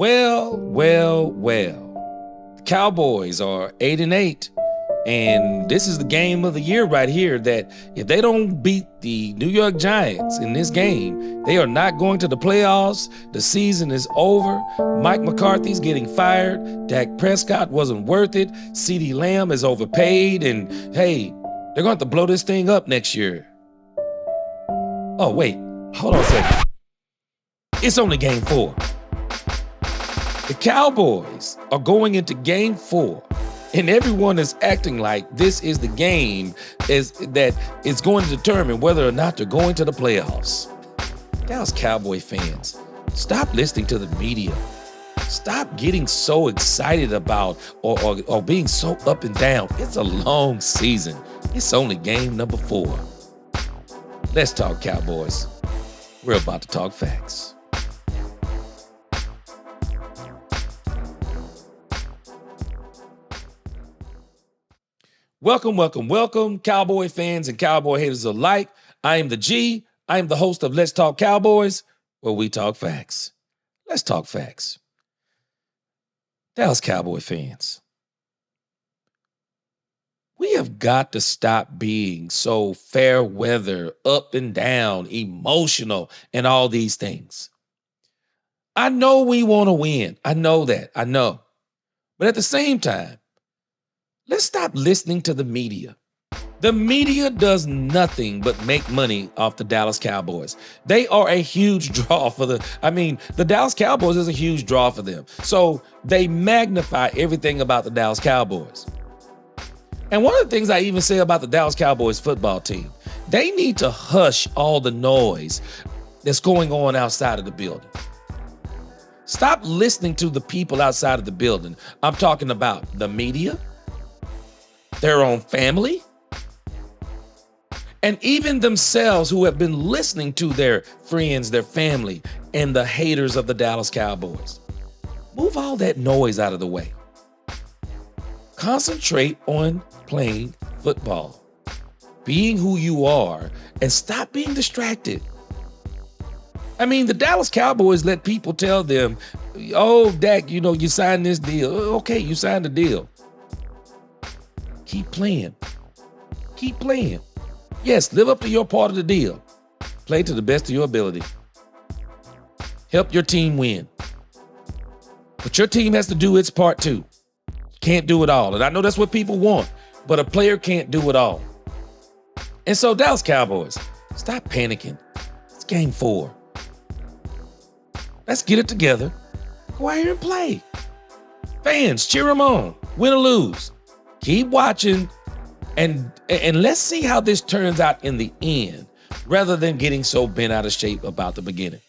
Well. The Cowboys are 8-8, and this is the game of the year right here that if they don't beat the New York Giants in this game, they are not going to the playoffs. The season is over. Mike McCarthy's getting fired. Dak Prescott wasn't worth it. CeeDee Lamb is overpaid, and hey, they're going to have to blow this thing up next year. Oh, wait. Hold on a second. It's only game 4. The Cowboys are going into game 4, and everyone is acting like this is the game that is going to determine whether or not they're going to the playoffs. Dallas Cowboy fans, stop listening to the media. Stop getting so excited about or being so up and down. It's a long season. It's only game number 4. Let's talk Cowboys. We're about to talk facts. Welcome, Cowboy fans and Cowboy haters alike. I am the G. I am the host of Let's Talk Cowboys, where we talk facts. Let's talk facts. Dallas Cowboy fans, we have got to stop being so fair weather, up and down, emotional, and all these things. I know we want to win. I know that. I know. But at the same time, let's stop listening to the media. The media does nothing but make money off the Dallas Cowboys. They are a huge draw for the Dallas Cowboys is a huge draw for them. So they magnify everything about the Dallas Cowboys. And one of the things I even say about the Dallas Cowboys football team, they need to hush all the noise that's going on outside of the building. Stop listening to the people outside of the building. I'm talking about the media, their own family, and even themselves who have been listening to their friends, their family, and the haters of the Dallas Cowboys. Move all that noise out of the way. Concentrate on playing football, being who you are, and stop being distracted. The Dallas Cowboys let people tell them, oh, Dak, you signed this deal. Okay, you signed the deal. Keep playing. Keep playing. Yes, live up to your part of the deal. Play to the best of your ability. Help your team win. But your team has to do its part too. Can't do it all. And I know that's what people want, but a player can't do it all. And so, Dallas Cowboys, stop panicking. It's game 4. Let's get it together. Go out here and play. Fans, cheer them on. Win or lose. Keep watching. And let's see how this turns out in the end, rather than getting so bent out of shape about the beginning.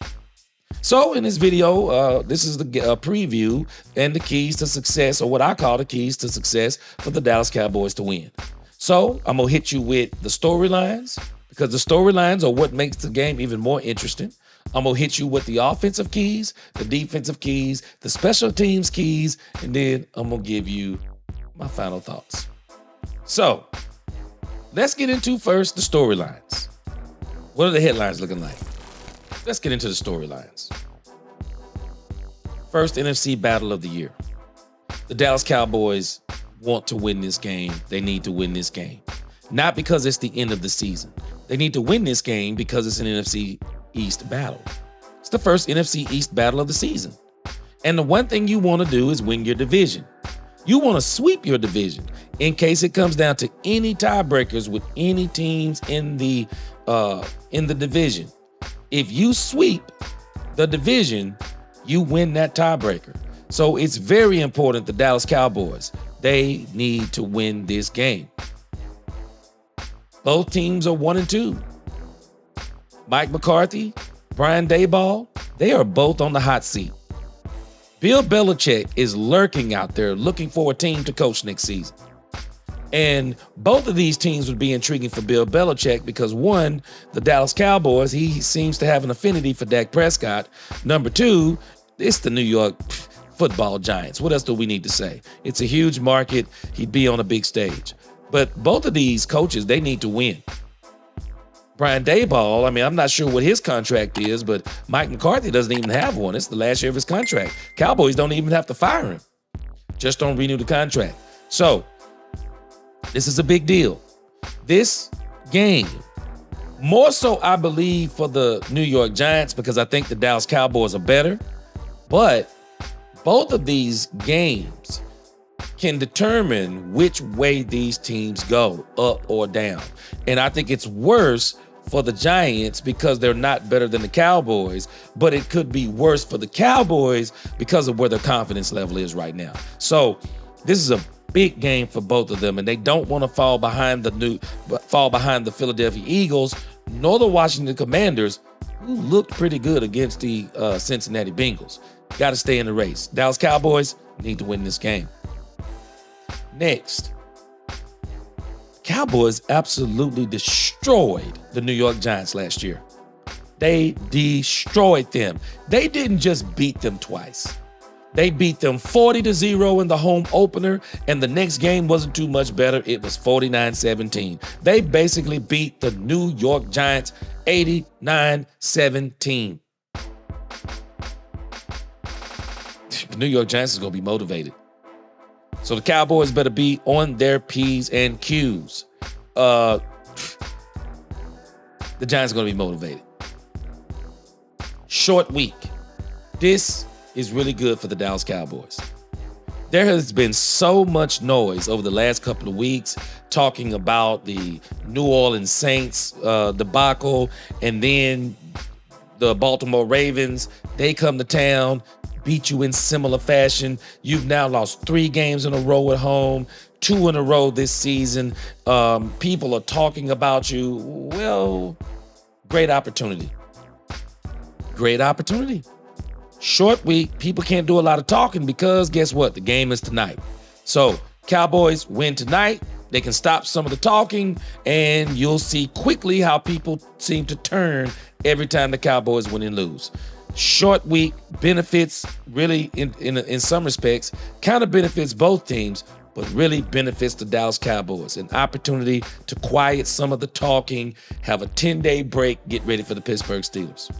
So in this video, this is the preview and the keys to success, or what I call the keys to success for the Dallas Cowboys to win. So I'm going to hit you with the storylines, because the storylines are what makes the game even more interesting. I'm going to hit you with the offensive keys, the defensive keys, the special teams keys, and then I'm going to give you my final thoughts. So, let's get into first the storylines. What are the headlines looking like? Let's get into the storylines. First NFC battle of the year. The Dallas Cowboys want to win this game. They need to win this game. Not because it's the end of the season. They need to win this game because it's an NFC East battle. It's the first NFC East battle of the season. And the one thing you want to do is win your division. You want to sweep your division in case it comes down to any tiebreakers with any teams in the division. If you sweep the division, you win that tiebreaker. So it's very important, the Dallas Cowboys, they need to win this game. Both teams are 1-2. Mike McCarthy, Brian Daboll, they are both on the hot seat. Bill Belichick is lurking out there looking for a team to coach next season. And both of these teams would be intriguing for Bill Belichick because, one, the Dallas Cowboys, he seems to have an affinity for Dak Prescott. Number 2, it's the New York Football Giants. What else do we need to say? It's a huge market. He'd be on a big stage. But both of these coaches, they need to win. Brian Daboll, I mean, I'm not sure what his contract is, but Mike McCarthy doesn't even have one. It's the last year of his contract. Cowboys don't even have to fire him. Just don't renew the contract. So, this is a big deal. This game, more so I believe for the New York Giants because I think the Dallas Cowboys are better. But both of these games can determine which way these teams go, up or down. And I think it's worse for the Giants because they're not better than the Cowboys, but it could be worse for the Cowboys because of where their confidence level is right now. So this is a big game for both of them, and they don't want to fall behind the Philadelphia Eagles nor the Washington Commanders, who looked pretty good against the Cincinnati Bengals. Got to stay in the race. Dallas Cowboys need to win this game. Next, Cowboys absolutely destroyed the New York Giants last year. They destroyed them. They didn't just beat them twice. They beat them 40-0 in the home opener, and the next game wasn't too much better. It was 49-17. They basically beat the New York Giants 89-17. The New York Giants is going to be motivated. So the Cowboys better be on their P's and Q's. The Giants are going to be motivated. Short week. This is really good for the Dallas Cowboys. There has been so much noise over the last couple of weeks talking about the New Orleans Saints debacle, and then the Baltimore Ravens, they come to town, beat you in similar fashion. You've now lost 3 games in a row at home, 2 in a row this season. People are talking about you. Well, great opportunity. Great opportunity. Short week, people can't do a lot of talking because guess what? The game is tonight. So Cowboys win tonight. They can stop some of the talking, and you'll see quickly how people seem to turn every time the Cowboys win and lose. Short week benefits, really, in some respects, kind of benefits both teams, but really benefits the Dallas Cowboys. An opportunity to quiet some of the talking, have a 10-day break, get ready for the Pittsburgh Steelers.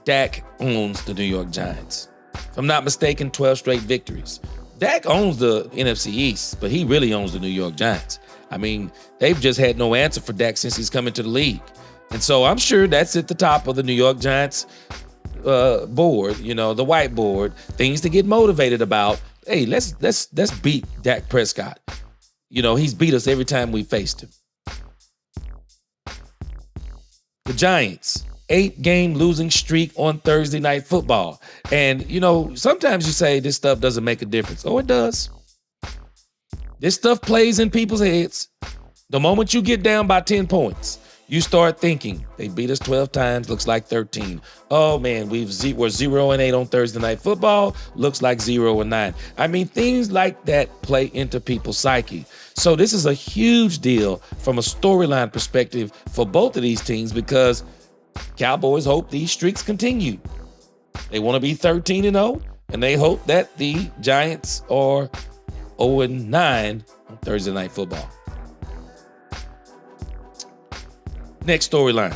Dak owns the New York Giants. If I'm not mistaken, 12 straight victories. Dak owns the NFC East, but he really owns the New York Giants. I mean, they've just had no answer for Dak since he's come into the league. And so I'm sure that's at the top of the New York Giants board, the whiteboard, things to get motivated about. Hey, let's beat Dak Prescott. He's beat us every time we faced him. The Giants, 8-game losing streak on Thursday Night Football. And, sometimes you say this stuff doesn't make a difference. Oh, it does. This stuff plays in people's heads. The moment you get down by 10 points, you start thinking, they beat us 12 times, looks like 13. Oh, man, we're 0-8 on Thursday Night Football, looks like 0-9. I mean, things like that play into people's psyche. So this is a huge deal from a storyline perspective for both of these teams because Cowboys hope these streaks continue. They want to be 13-0, and they hope that the Giants are 0-9 on Thursday Night Football. Next storyline.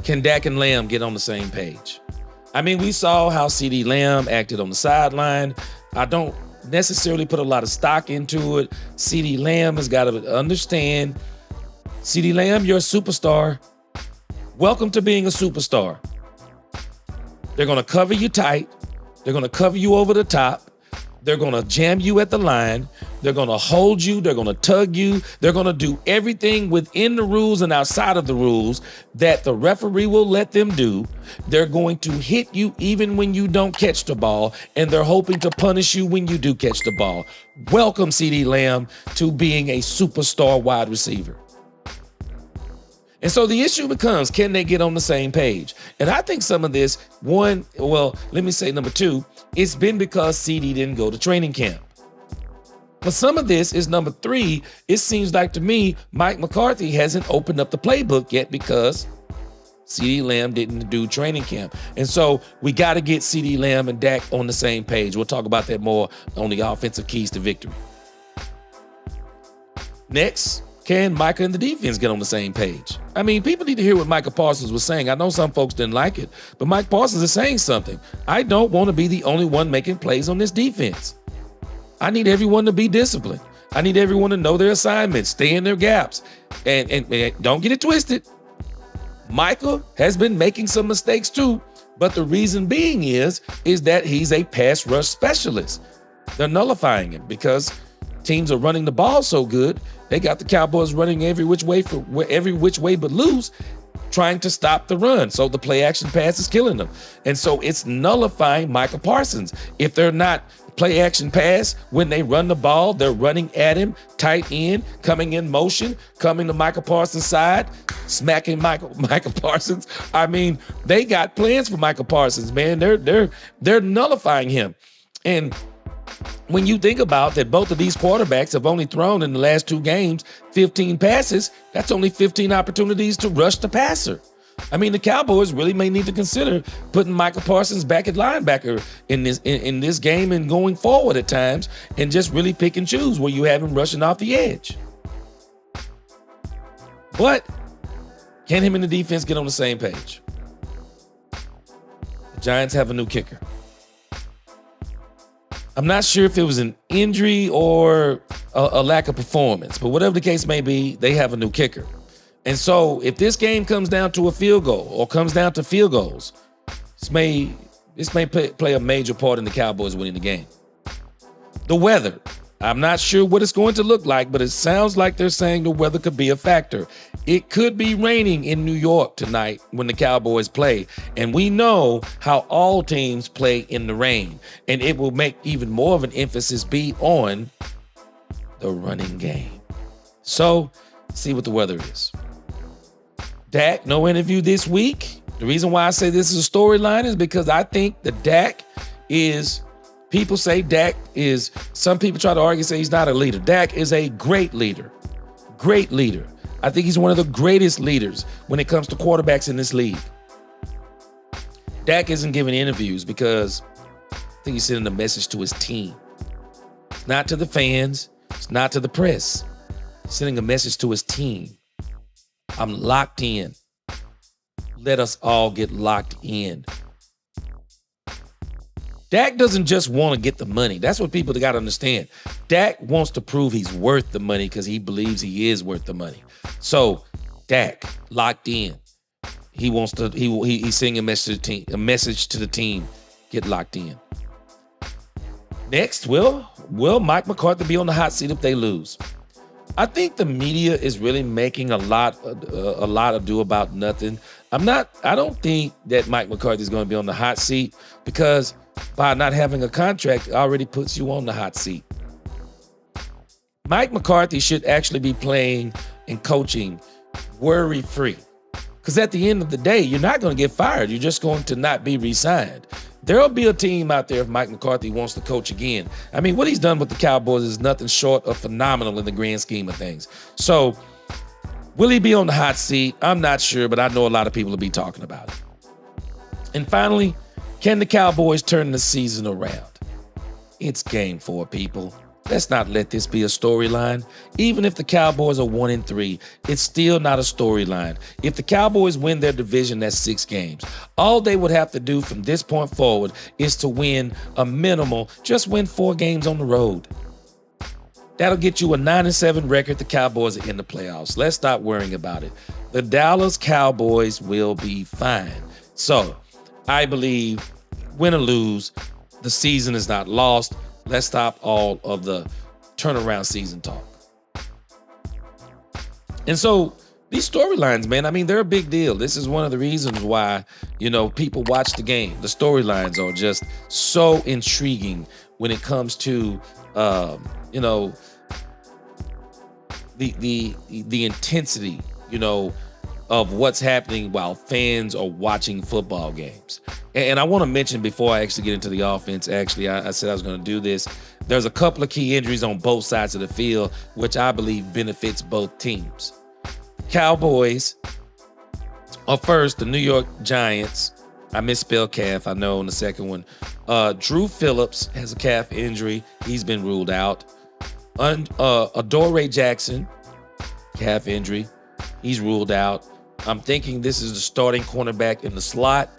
Can Dak and Lamb get on the same page? I mean, we saw how CeeDee Lamb acted on the sideline. I don't necessarily put a lot of stock into it. CeeDee Lamb has got to understand, CeeDee Lamb, you're a superstar. Welcome to being a superstar. They're going to cover you tight. They're going to cover you over the top. They're going to jam you at the line. They're going to hold you. They're going to tug you. They're going to do everything within the rules and outside of the rules that the referee will let them do. They're going to hit you even when you don't catch the ball, and they're hoping to punish you when you do catch the ball. Welcome, CeeDee Lamb, to being a superstar wide receiver. And so the issue becomes, can they get on the same page? And I think some of this, number 2, it's been because CeeDee didn't go to training camp. But some of this is number 3. It seems like to me, Mike McCarthy hasn't opened up the playbook yet because CeeDee Lamb didn't do training camp. And so we got to get CeeDee Lamb and Dak on the same page. We'll talk about that more on the offensive keys to victory. Next, can Micah and the defense get on the same page? I mean, people need to hear what Micah Parsons was saying. I know some folks didn't like it, but Mike Parsons is saying something. I don't want to be the only one making plays on this defense. I need everyone to be disciplined. I need everyone to know their assignments, stay in their gaps. And don't get it twisted. Micah has been making some mistakes too, but the reason being is that he's a pass rush specialist. They're nullifying him because teams are running the ball so good. They got the Cowboys running every which way but loose, trying to stop the run. So the play action pass is killing them. And so it's nullifying Micah Parsons. If they're not play action pass, when they run the ball, they're running at him, tight end, coming in motion, coming to Micah Parsons' side, smacking Micah Parsons. I mean, they got plans for Micah Parsons, man. They're nullifying him. And when you think about that, both of these quarterbacks have only thrown in the last 2 games 15 passes. That's only 15 opportunities to rush the passer. I mean, the Cowboys really may need to consider putting Micah Parsons back at linebacker in this game and going forward at times, and just really pick and choose where you have him rushing off the edge. But can him and the defense get on the same page? The Giants have a new kicker. I'm not sure if it was an injury or a lack of performance, but whatever the case may be, they have a new kicker. And so if this game comes down to a field goal or comes down to field goals, this may play a major part in the Cowboys winning the game. The weather. I'm not sure what it's going to look like, but it sounds like they're saying the weather could be a factor. It could be raining in New York tonight when the Cowboys play. And we know how all teams play in the rain. And it will make even more of an emphasis be on the running game. So, see what the weather is. Dak, no interview this week. The reason why I say this is a storyline is because I think that Dak is... People say Dak is, some people try to argue, say he's not a leader. Dak is a great leader. Great leader. I think he's one of the greatest leaders when it comes to quarterbacks in this league. Dak isn't giving interviews because I think he's sending a message to his team. It's not to the fans. It's not to the press. He's sending a message to his team. I'm locked in. Let us all get locked in. Dak doesn't just want to get the money. That's what people got to understand. Dak wants to prove he's worth the money because he believes he is worth the money. So, Dak, locked in. He wants to. He's sending a message to the team. Get locked in. Next, will Mike McCarthy be on the hot seat if they lose? I think the media is really making a lot ado about nothing. I don't think that Mike McCarthy is going to be on the hot seat because by not having a contract already puts you on the hot seat. Mike McCarthy should actually be playing and coaching worry-free. Because at the end of the day, you're not going to get fired. You're just going to not be re-signed. There'll be a team out there if Mike McCarthy wants to coach again. I mean, what he's done with the Cowboys is nothing short of phenomenal in the grand scheme of things. So, will he be on the hot seat? I'm not sure, but I know a lot of people will be talking about it. And finally, can the Cowboys turn the season around? It's game 4, people. Let's not let this be a storyline. Even if the Cowboys are 1-3, it's still not a storyline. If the Cowboys win their division, that's 6 games. All they would have to do from this point forward is to win a minimal, just win 4 games on the road. That'll get you a 9-7 record. The Cowboys are in the playoffs. Let's stop worrying about it. The Dallas Cowboys will be fine. So, I believe, win or lose, the season is not lost. Let's stop all of the turnaround season talk. And so these storylines, man, I mean, they're a big deal. This is one of the reasons why, people watch the game. The storylines are just so intriguing when it comes to, the intensity, of what's happening while fans are watching football games. And I want to mention before I actually get into the offense, I said I was going to do this. There's a couple of key injuries on both sides of the field, which I believe benefits both teams. Cowboys are first, the New York Giants. I misspelled calf, I know, on the second one. Drew Phillips has a calf injury. He's been ruled out. Adoree Jackson, calf injury. He's ruled out. I'm thinking this is the starting cornerback in the slot.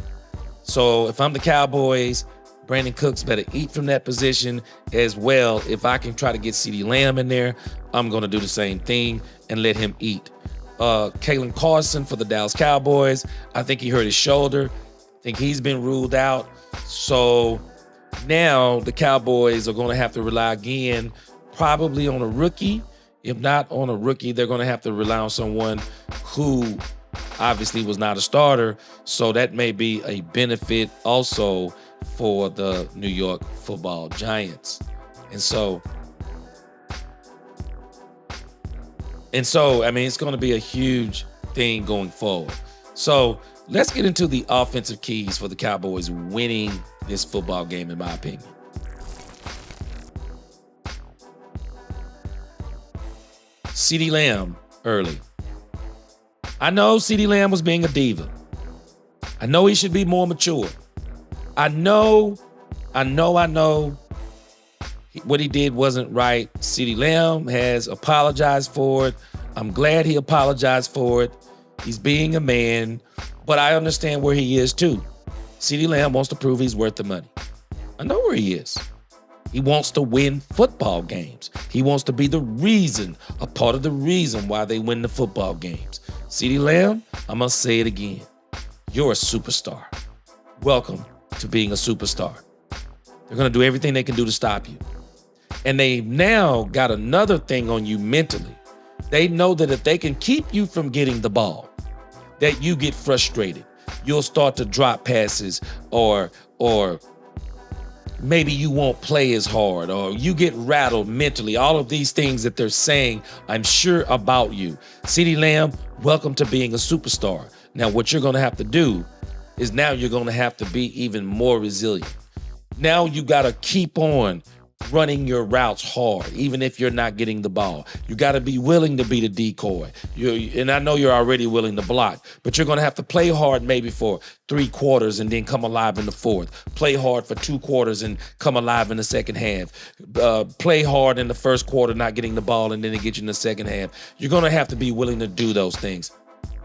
So if I'm the Cowboys, Brandon Cooks better eat from that position as well. If I can try to get CeeDee Lamb in there, I'm going to do the same thing and let him eat. Kalen Carson for the Dallas Cowboys. I think he hurt his shoulder. I think he's been ruled out. So now the Cowboys are going to have to rely again, probably on a rookie. If not on a rookie, they're going to have to rely on someone who obviously was not a starter. So that may be a benefit also for the New York Football Giants. And so, I mean, it's going to be a huge thing going forward. So let's get into the offensive keys for the Cowboys winning this football game, in my opinion. CeeDee Lamb early. I know CeeDee Lamb was being a diva. I know he should be more mature. I know what he did wasn't right. CeeDee Lamb has apologized for it. I'm glad he apologized for it. He's being a man, but I understand where he is too. CeeDee Lamb wants to prove he's worth the money. I know where he is. He wants to win football games. He wants to be a part of the reason why they win the football games. CeeDee Lamb, I'm going to say it again. You're a superstar. Welcome to being a superstar. They're going to do everything they can do to stop you. And they've now got another thing on you mentally. They know that if they can keep you from getting the ball, that you get frustrated. You'll start to drop passes or maybe you won't play as hard or you get rattled mentally. All of these things that they're saying, I'm sure, about you. CeeDee Lamb, welcome to being a superstar. Now, what you're going to have to do is now you're going to have to be even more resilient. Now you got to keep on running your routes hard, even if you're not getting the ball. You got to be willing to be the decoy. And I know you're already willing to block, but you're going to have to play hard maybe for 3 quarters and then come alive in the fourth. Play hard for 2 quarters and come alive in the second half. Play hard in the first quarter, not getting the ball, and then it gets you in the second half. You're going to have to be willing to do those things.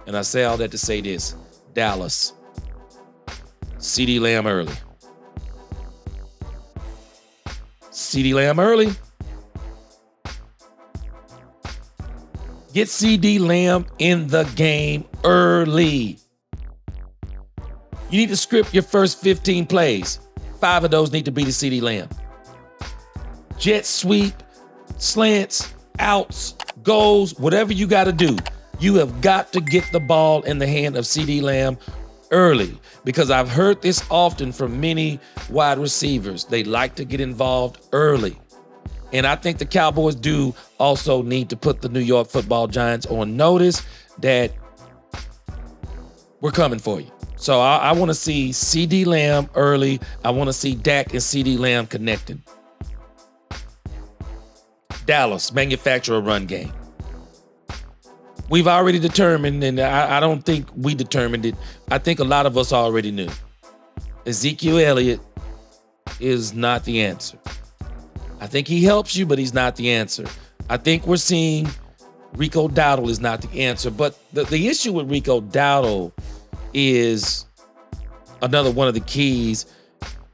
And I say all that to say this. Dallas, CeeDee Lamb early. CeeDee Lamb early. Get CeeDee Lamb in the game early. You need to script your first 15 plays. 5 of those need to be to CeeDee Lamb. Jet sweep, slants, outs, goals, whatever you got to do. You have got to get the ball in the hand of CeeDee Lamb early, because I've heard this often from many wide receivers. They like to get involved early. And I think the Cowboys do also need to put the New York Football Giants on notice that we're coming for you. So I want to see CeeDee Lamb early. I want to see Dak and CeeDee Lamb connecting. Dallas, manufacture a run game. We've already determined, and I don't think we determined it. I think a lot of us already knew. Ezekiel Elliott is not the answer. I think he helps you, but he's not the answer. I think we're seeing Rico Dowdle is not the answer. But the issue with Rico Dowdle is another one of the keys.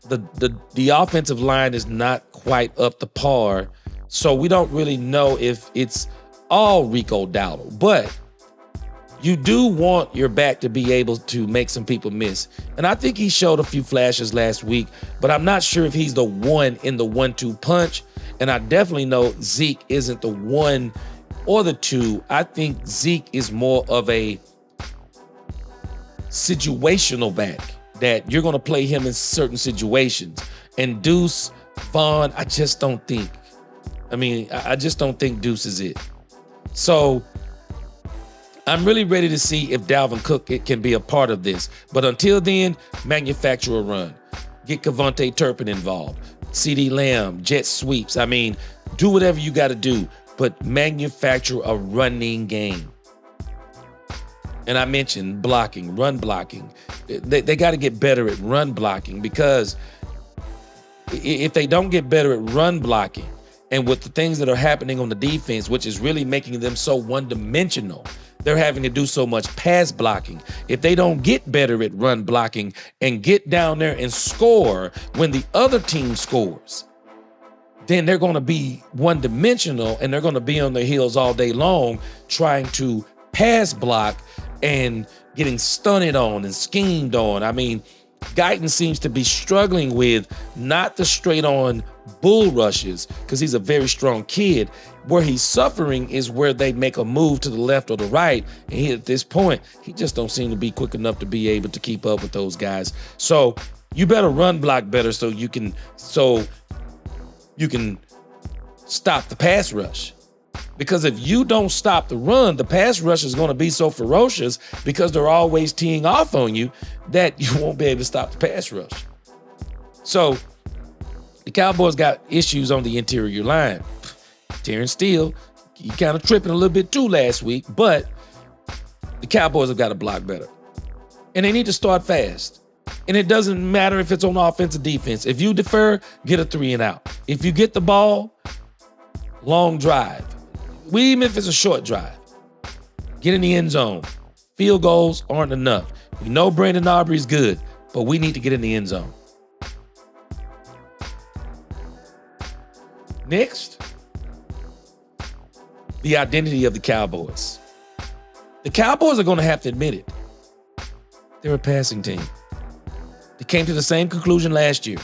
The offensive line is not quite up to par, so we don't really know if it's all Rico Dowdle, but you do want your back to be able to make some people miss. And I think he showed a few flashes last week, but I'm not sure if he's the one in the 1-2 punch. And I definitely know Zeke isn't the 1 or the 2. I think Zeke is more of a situational back, that you're going to play him in certain situations. And Deuce Vaughn, I just don't think Deuce is it. So I'm really ready to see if Dalvin Cook can be a part of this. But until then, manufacture a run. Get Kevontae Turpin involved. CeeDee Lamb, jet sweeps. Do whatever you got to do, but manufacture a running game. And I mentioned blocking, run blocking. They got to get better at run blocking, because if they don't get better at run blocking, And with the things that are happening on the defense, which is really making them so one-dimensional, they're having to do so much pass blocking. If they don't get better at run blocking and get down there and score when the other team scores, then they're going to be one-dimensional and they're going to be on their heels all day long trying to pass block and getting stunted on and schemed on. I mean, Guyton seems to be struggling with not the straight-on bull rushes because he's a very strong kid. Where he's suffering is where they make a move to the left or the right, and he, at this point, he just don't seem to be quick enough to be able to keep up with those guys. So you better run block better so you can stop the pass rush. Because if you don't stop the run, the pass rush is going to be so ferocious because they're always teeing off on you that you won't be able to stop the pass rush. So the Cowboys got issues on the interior line. Terrence Steele, he kind of tripping a little bit too last week, but the Cowboys have got to block better. And they need to start fast. And it doesn't matter if it's on offense or defense. If you defer, get a 3 and out. If you get the ball, long drive. Even if it's a short drive, get in the end zone. Field goals aren't enough. We know Brandon Aubrey's good, but we need to get in the end zone. Next, the identity of the Cowboys. The Cowboys are going to have to admit it. They're a passing team. They came to the same conclusion last year.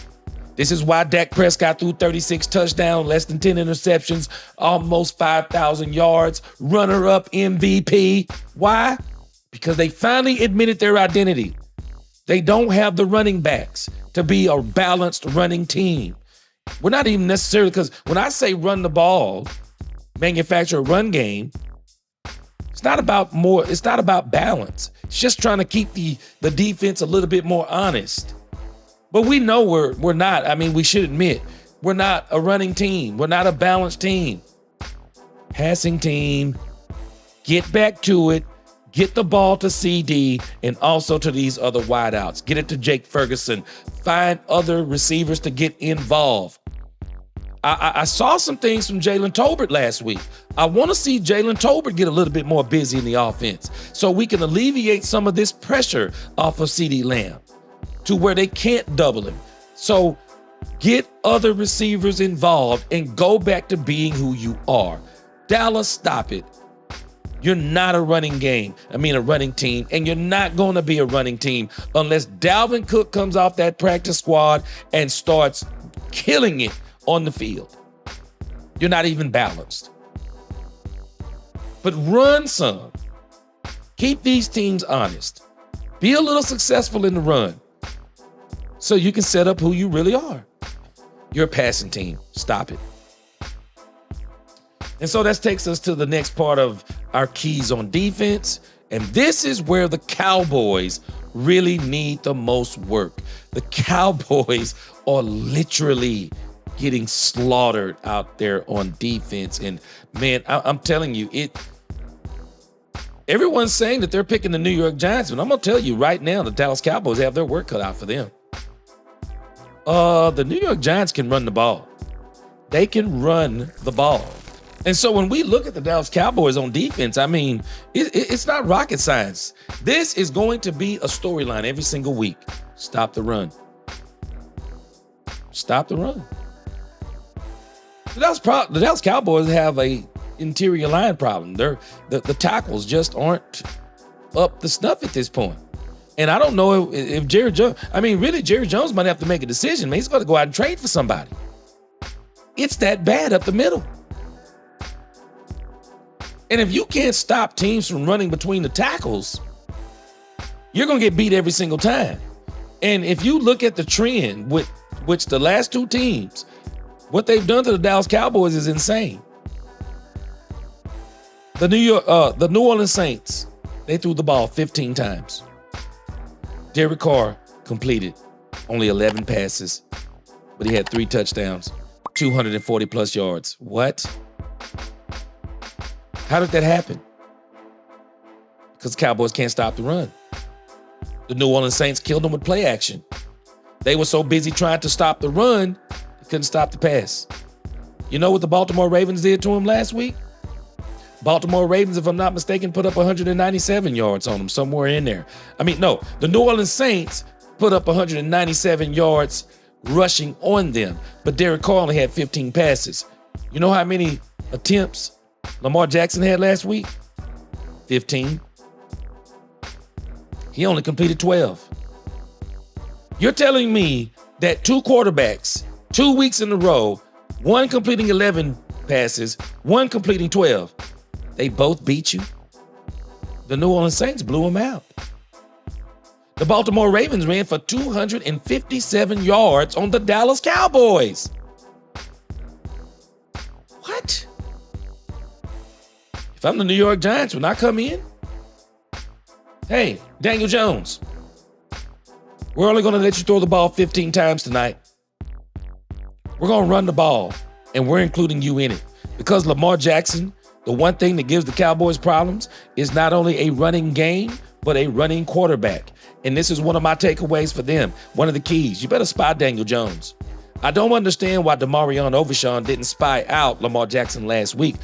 This is why Dak Prescott threw 36 touchdowns, less than 10 interceptions, almost 5,000 yards, runner-up MVP. Why? Because they finally admitted their identity. They don't have the running backs to be a balanced running team. We're not even necessarily, because when I say run the ball, manufacture a run game, it's not about balance. It's just trying to keep the defense a little bit more honest. But we know we're not. I mean, we should admit, we're not a running team. We're not a balanced team. Passing team, get back to it, get the ball to CD and also to these other wideouts. Get it to Jake Ferguson. Find other receivers to get involved. I saw some things from Jalen Tolbert last week. I want to see Jalen Tolbert get a little bit more busy in the offense so we can alleviate some of this pressure off of CeeDee Lamb to where they can't double him. So get other receivers involved and go back to being who you are. Dallas, stop it. You're not a running team, and you're not going to be a running team unless Dalvin Cook comes off that practice squad and starts killing it on the field. You're not even balanced. But run some. Keep these teams honest. Be a little successful in the run so you can set up who you really are. You're a passing team. Stop it. And so that takes us to the next part of our keys on defense. And this is where the Cowboys really need the most work. The Cowboys are literally getting slaughtered out there on defense. And man, I'm telling you, everyone's saying that they're picking the New York Giants, but I'm going to tell you right now, the Dallas Cowboys have their work cut out for them. The New York Giants can run the ball. They can run the ball. And so when we look at the Dallas Cowboys on defense, I mean, it's not rocket science. This is going to be a storyline every single week. Stop the run. Stop the run. The Dallas Cowboys have a interior line problem. The tackles just aren't up the snuff at this point. And I don't know if Jerry Jones, Jerry Jones might have to make a decision. Man, he's got to go out and trade for somebody. It's that bad up the middle. And if you can't stop teams from running between the tackles, you're going to get beat every single time. And if you look at the trend with which the last two teams, what they've done to the Dallas Cowboys is insane. The New Orleans Saints, they threw the ball 15 times. Derek Carr completed only 11 passes, but he had 3 touchdowns, 240 plus yards. What? How did that happen? Because the Cowboys can't stop the run. The New Orleans Saints killed them with play action. They were so busy trying to stop the run, they couldn't stop the pass. You know what the Baltimore Ravens did to him last week? Baltimore Ravens, if I'm not mistaken, put up 197 yards on them, somewhere in there. No, the New Orleans Saints put up 197 yards rushing on them, but Derek Carr only had 15 passes. You know how many attempts Lamar Jackson had last week? 15. He only completed 12. You're telling me that two quarterbacks, 2 weeks in a row, one completing 11 passes, one completing 12, they both beat you? The New Orleans Saints blew them out. The Baltimore Ravens ran for 257 yards on the Dallas Cowboys. What? If I'm the New York Giants, when I come in, hey, Daniel Jones, we're only going to let you throw the ball 15 times tonight. We're going to run the ball, and we're including you in it. Because Lamar Jackson, the one thing that gives the Cowboys problems is not only a running game, but a running quarterback. And this is one of my takeaways for them. One of the keys. You better spy Daniel Jones. I don't understand why Demarion Overshawn didn't spy out Lamar Jackson last week.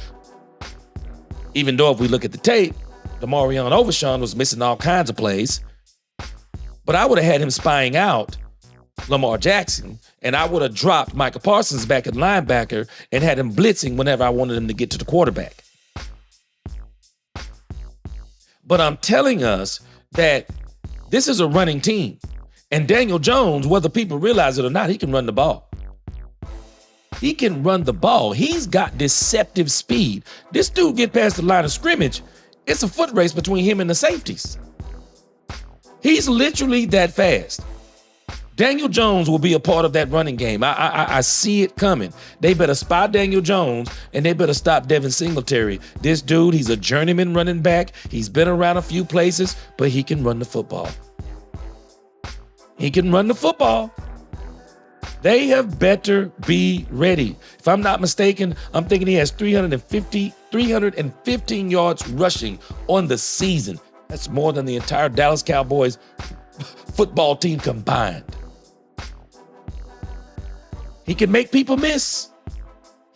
Even though if we look at the tape, Demarion Overshawn was missing all kinds of plays. But I would have had him spying out Lamar Jackson, and I would have dropped Micah Parsons back at linebacker and had him blitzing whenever I wanted him to get to the quarterback. But I'm telling us that this is a running team. And Daniel Jones, whether people realize it or not, he can run the ball. He can run the ball. He's got deceptive speed. This dude get past the line of scrimmage, it's a foot race between him and the safeties. He's literally that fast. Daniel Jones will be a part of that running game. I see it coming. They better spy Daniel Jones, and they better stop Devin Singletary. This dude, he's a journeyman running back. He's been around a few places, but he can run the football. He can run the football. They have better be ready. If I'm not mistaken, I'm thinking he has 315 yards rushing on the season. That's more than the entire Dallas Cowboys football team combined. He can make people miss.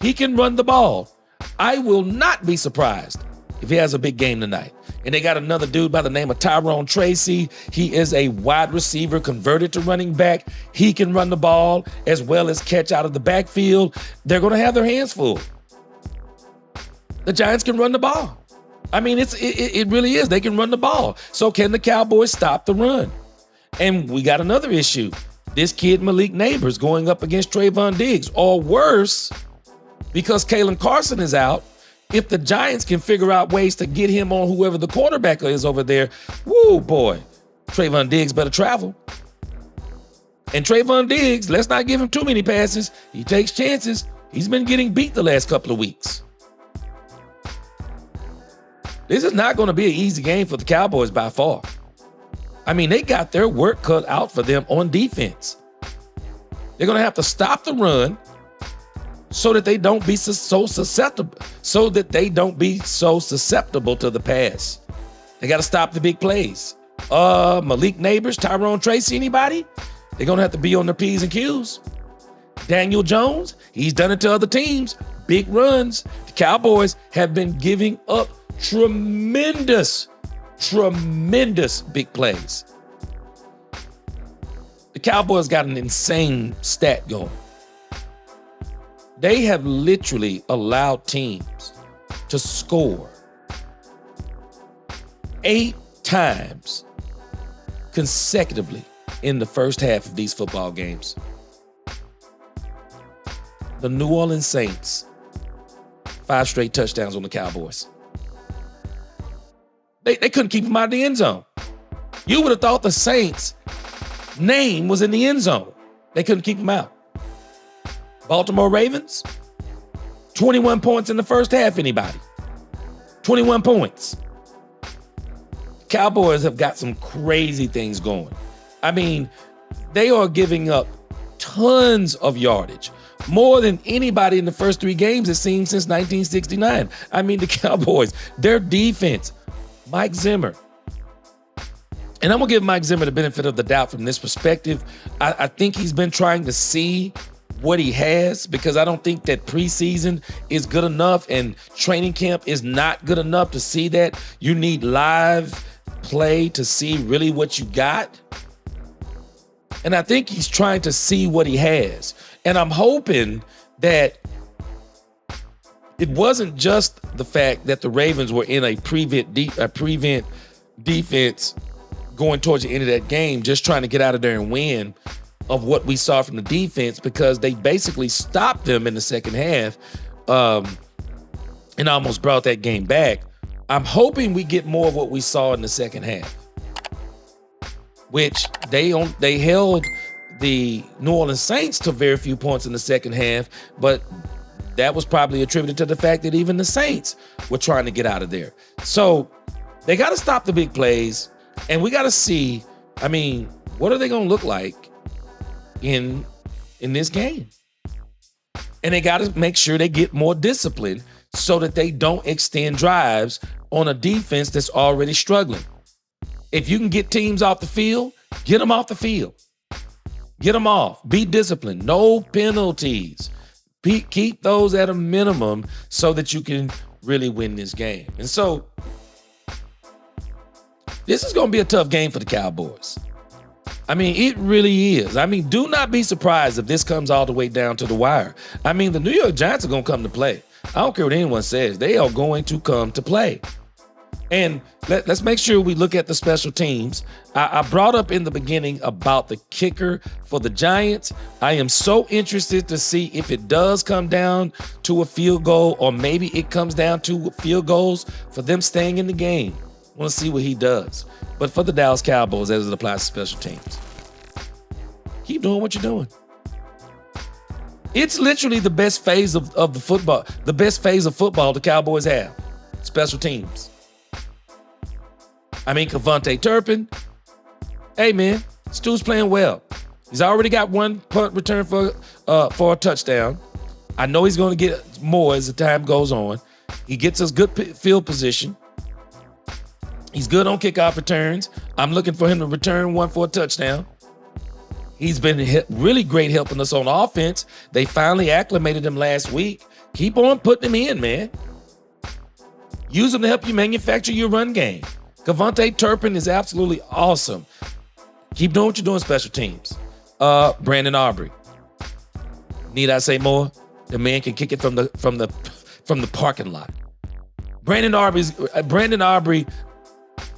He can run the ball. I will not be surprised if he has a big game tonight. And they got another dude by the name of Tyrone Tracy. He is a wide receiver converted to running back. He can run the ball as well as catch out of the backfield. They're going to have their hands full. The Giants can run the ball. It really is. They can run the ball. So can the Cowboys stop the run? And we got another issue. This kid, Malik Neighbors, going up against Trayvon Diggs. Or worse, because Kalen Carson is out, if the Giants can figure out ways to get him on whoever the quarterback is over there, woo, boy, Trayvon Diggs better travel. And Trayvon Diggs, let's not give him too many passes. He takes chances. He's been getting beat the last couple of weeks. This is not going to be an easy game for the Cowboys by far. They got their work cut out for them on defense. They're going to have to stop the run so that they don't be so susceptible to the pass. They got to stop the big plays. Malik Neighbors, Tyrone Tracy, anybody? They're going to have to be on their P's and Q's. Daniel Jones, he's done it to other teams. Big runs. The Cowboys have been giving up tremendous big plays. The Cowboys got an insane stat going. They have literally allowed teams to score 8 times consecutively in the first half of these football games. The New Orleans Saints, 5 straight touchdowns on the Cowboys. They couldn't keep him out of the end zone. You would have thought the Saints' name was in the end zone. They couldn't keep him out. Baltimore Ravens, 21 points in the first half, anybody? 21 points. Cowboys have got some crazy things going. They are giving up tons of yardage. More than anybody in the first 3 games, it seems, since 1969. The Cowboys, their defense, Mike Zimmer. And I'm going to give Mike Zimmer the benefit of the doubt from this perspective. I think he's been trying to see what he has, because I don't think that preseason is good enough and training camp is not good enough to see that. You need live play to see really what you got. And I think he's trying to see what he has. And I'm hoping that it wasn't just the fact that the Ravens were in a prevent defense going towards the end of that game, just trying to get out of there and win, of what we saw from the defense, because they basically stopped them in the second half and almost brought that game back. I'm hoping we get more of what we saw in the second half, which they held the New Orleans Saints to very few points in the second half, but that was probably attributed to the fact that even the Saints were trying to get out of there. So they got to stop the big plays, and we got to see, what are they going to look like in this game? And they got to make sure they get more discipline so that they don't extend drives on a defense that's already struggling. If you can get teams off the field, get them off the field. Get them off. Be disciplined. No penalties. Keep those at a minimum so that you can really win this game. And so this is going to be a tough game for the Cowboys. It really is. Do not be surprised if this comes all the way down to the wire. The New York Giants are going to come to play. I don't care what anyone says. They are going to come to play. And let's make sure we look at the special teams. I brought up in the beginning about the kicker for the Giants. I am so interested to see if it does come down to a field goal, or maybe it comes down to field goals for them staying in the game. I want to see what he does. But for the Dallas Cowboys, as it applies to special teams, keep doing what you're doing. It's literally the best phase of the football, the best phase of football the Cowboys have. Special teams. Kevontae Turpin. Hey, man, Stu's playing well. He's already got one punt return for a touchdown. I know he's going to get more as the time goes on. He gets us good field position. He's good on kickoff returns. I'm looking for him to return one for a touchdown. He's been really great helping us on offense. They finally acclimated him last week. Keep on putting him in, man. Use him to help you manufacture your run game. Kevontae Turpin is absolutely awesome. Keep doing what you're doing, special teams. Brandon Aubrey. Need I say more? The man can kick it from the parking lot. Brandon Aubrey,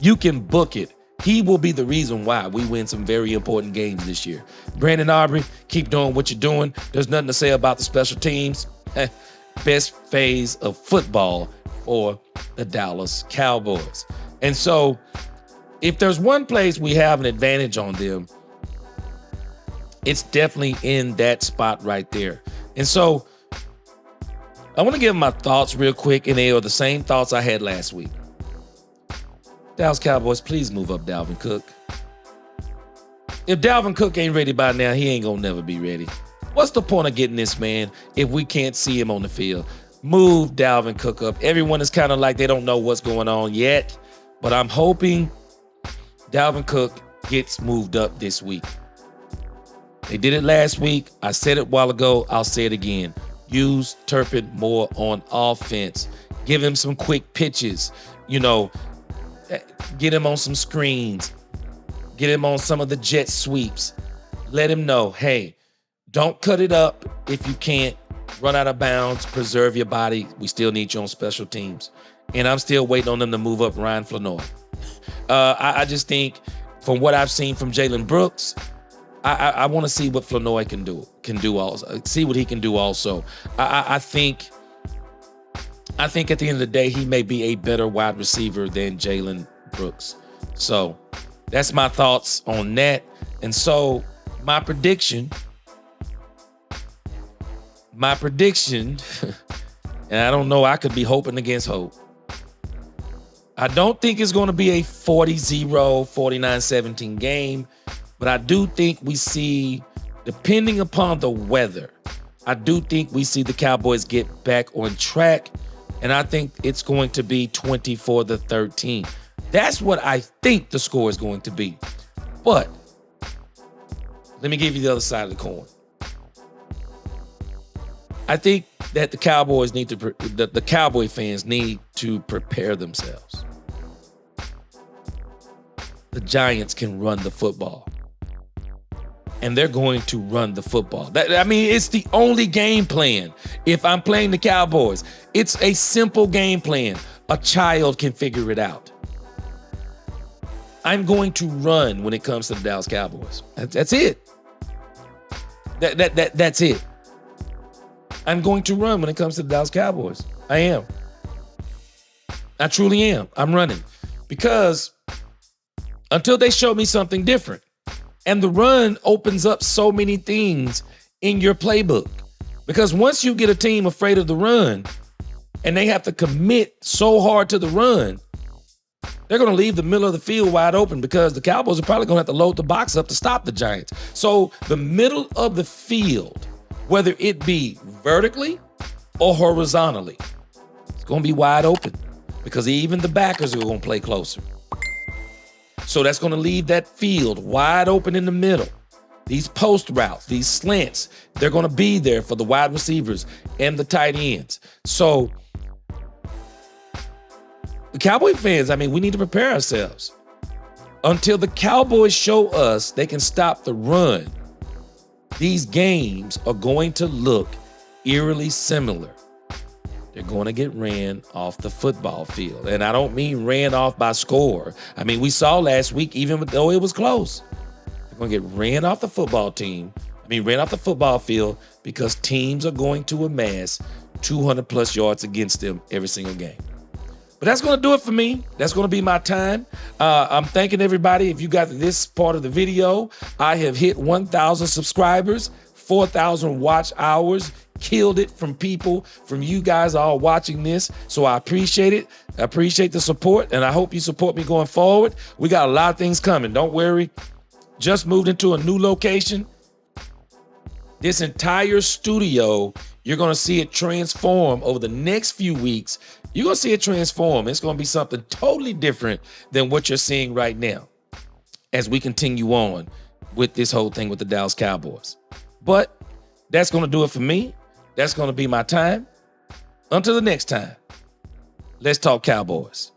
you can book it. He will be the reason why we win some very important games this year. Brandon Aubrey, keep doing what you're doing. There's nothing to say about the special teams. Best phase of football for the Dallas Cowboys. And so if there's one place we have an advantage on them, it's definitely in that spot right there. And so I want to give my thoughts real quick, and they are the same thoughts I had last week. Dallas Cowboys, please move up Dalvin Cook. If Dalvin Cook ain't ready by now, he ain't gonna never be ready. What's the point of getting this man if we can't see him on the field? Move Dalvin Cook up. Everyone is kind of like they don't know what's going on yet, but I'm hoping Dalvin Cook gets moved up this week. They did it last week. I said it a while ago. I'll say it again. Use Turpin more on offense. Give him some quick pitches. Get him on some screens. Get him on some of the jet sweeps. Let him know, hey, don't cut it up if you can't run out of bounds. Preserve your body. We still need you on special teams. And I'm still waiting on them to move up Ryan Flanoy. I just think from what I've seen from Jalen Brooks, I want to see what Flanoy can do also. See what he can do also. I think at the end of the day, he may be a better wide receiver than Jalen Brooks. So that's my thoughts on that. And so my prediction, and I don't know, I could be hoping against hope. I don't think it's going to be a 40-0, 49-17 game, but I do think we see, depending upon the weather, I do think we see the Cowboys get back on track, and I think it's going to be 24-13. That's what I think the score is going to be. But let me give you the other side of the coin. I think that the Cowboys need to, the Cowboy fans need to prepare themselves. The Giants can run the football. And they're going to run the football. It's the only game plan. If I'm playing the Cowboys, it's a simple game plan. A child can figure it out. I'm going to run when it comes to the Dallas Cowboys. That's it. That's it. I'm going to run when it comes to the Dallas Cowboys. I am. I truly am. I'm running. Because until they show me something different, and the run opens up so many things in your playbook. Because once you get a team afraid of the run, and they have to commit so hard to the run, they're going to leave the middle of the field wide open, because the Cowboys are probably going to have to load the box up to stop the Giants. So the middle of the field, whether it be vertically or horizontally, it's going to be wide open, because even the backers are going to play closer. So that's going to leave that field wide open in the middle. These post routes, these slants, they're going to be there for the wide receivers and the tight ends. So the Cowboy fans, we need to prepare ourselves. Until the Cowboys show us they can stop the run, these games are going to look eerily similar. They're going to get ran off the football field. And I don't mean ran off by score. We saw last week, even though it was close, they're going to get ran off the football field, because teams are going to amass 200 plus yards against them every single game. But that's going to do it for me. That's going to be my time. I'm thanking everybody. If you got this part of the video, I have hit 1,000 subscribers, 4,000 watch hours, killed it from you guys all watching this. So I appreciate it. I appreciate the support, and I hope you support me going forward. We got a lot of things coming. Don't worry. Just moved into a new location. This entire studio, you're going to see it transform over the next few weeks. You're going to see it transform. It's going to be something totally different than what you're seeing right now as we continue on with this whole thing with the Dallas Cowboys. But that's going to do it for me. That's going to be my time. Until the next time, let's talk Cowboys,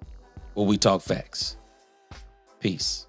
where we talk facts. Peace.